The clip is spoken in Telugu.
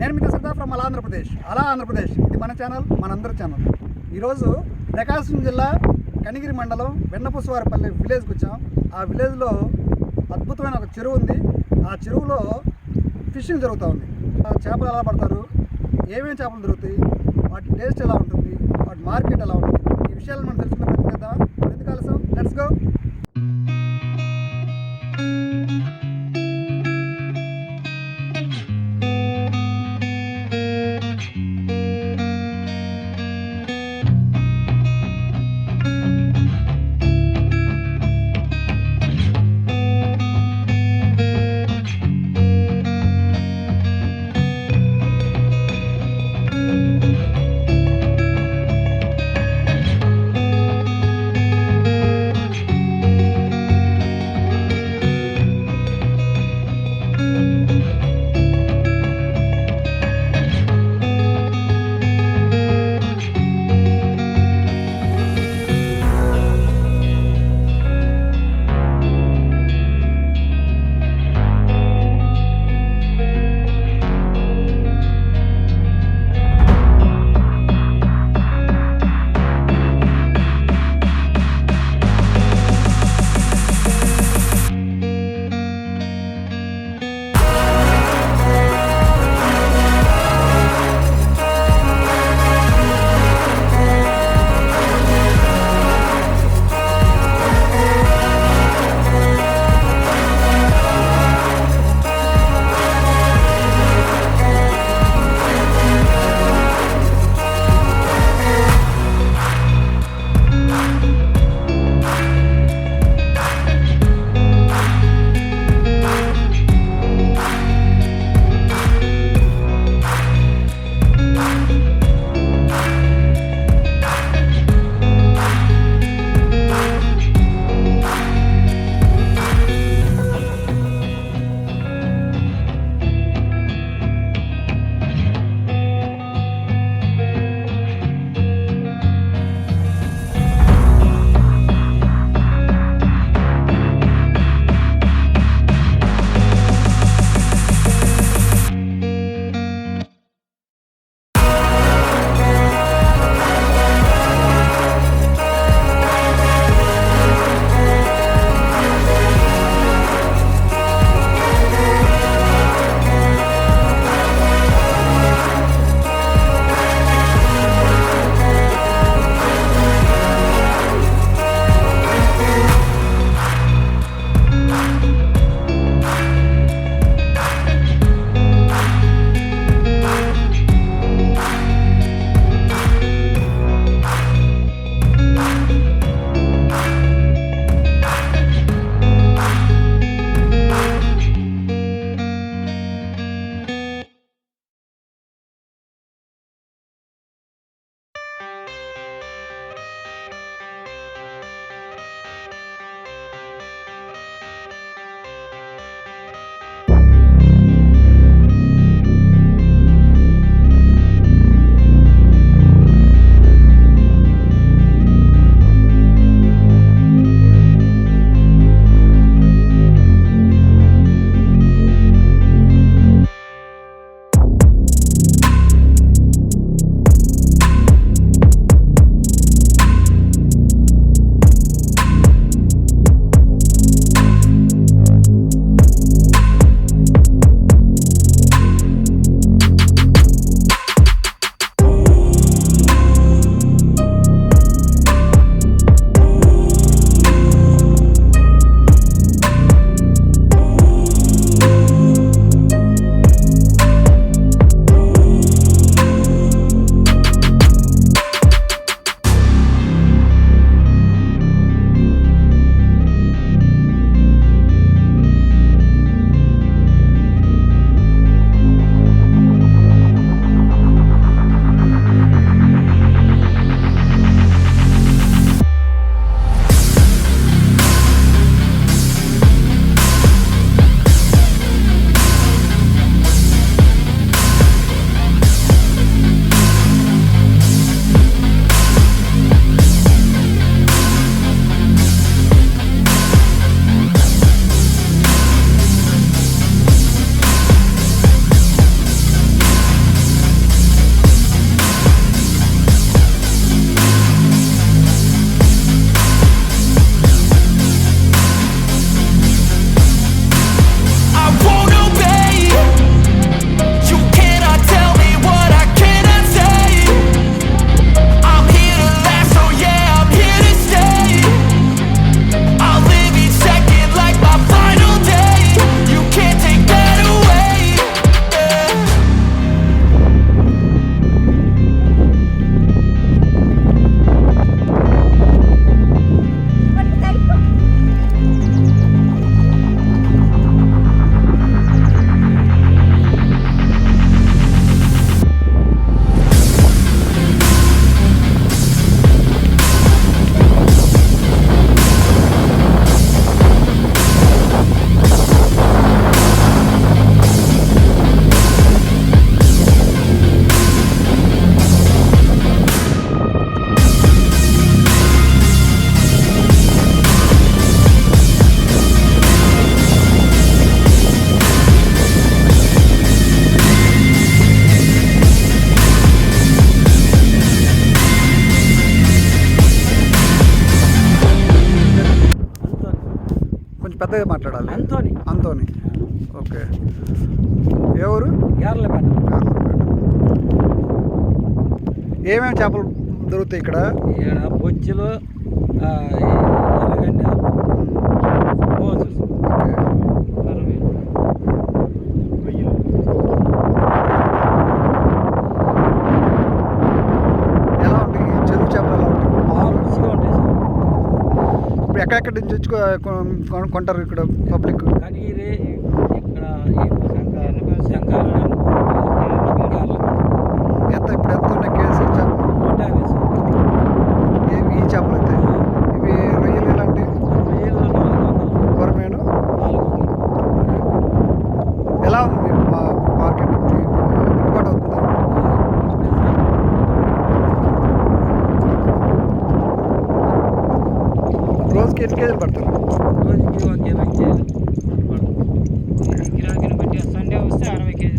నేను మీ సరదా ఫ్రమ్ అలా ఆంధ్రప్రదేశ్ ఇది మన ఛానల్, మనందరి ఛానల్. ఈరోజు ప్రకాశం జిల్లా కనిగిరి మండలం వెన్నపూసవారిపల్లి విలేజ్కి వచ్చాం. ఆ విలేజ్లో అద్భుతమైన ఒక చెరువు ఉంది. ఆ చెరువులో ఫిషింగ్ జరుగుతూ ఉంది. చేపలు ఎలా పడతారు, ఏమేమి చేపలు దొరుకుతాయి, వాటి టేస్ట్ ఎలా ఉంటుంది, వాటి మార్కెట్ ఎలా ఉంటుంది, ఈ విషయాలను మనం తెలుసుకునే ప్రయత్నం చేద్దాం. ఎందుకు ఆలస్యం, లెట్స్ గో. కొంచెం పెద్దగా మాట్లాడాలి. అంతోని. ఓకే. ఎవరు? యార్లపేట. ఏమేమి చేపలు దొరుకుతాయి ఇక్కడ? బొచ్చులు, ఎర్రగండ, మోజు. ఎలా ఉంటాయి చెరువు చేపలు? ఎలా ఉంటాయి? రుచిగా ఉంటాయి సార్. ఇప్పుడు ఎక్కడెక్కడి నుంచి వచ్చి కొంటారు ఇక్కడ పబ్లిక్? కనిగిరి, ఇక్కడ శంకర్. ఇప్పుడు ఎంత ఉన్నాయి కేజీ చేపలు? 150 సార్. ఏవి ఈ చేపలు అయితే? ఇవి రొయ్యలు ఎలాంటి? రొయ్యలు 400. కొరమేను 400. ఎలా ఉంది మీకు మా మార్కెట్ గిట్టుబాటు అవుతుందా? రోజుకి ఎన్ని కేజీలు పడతారు? రోజుకి 1 20 కేజీలు పడుతుంది. గిరాకీని బట్టి సండే వస్తే 60 కేజీలు.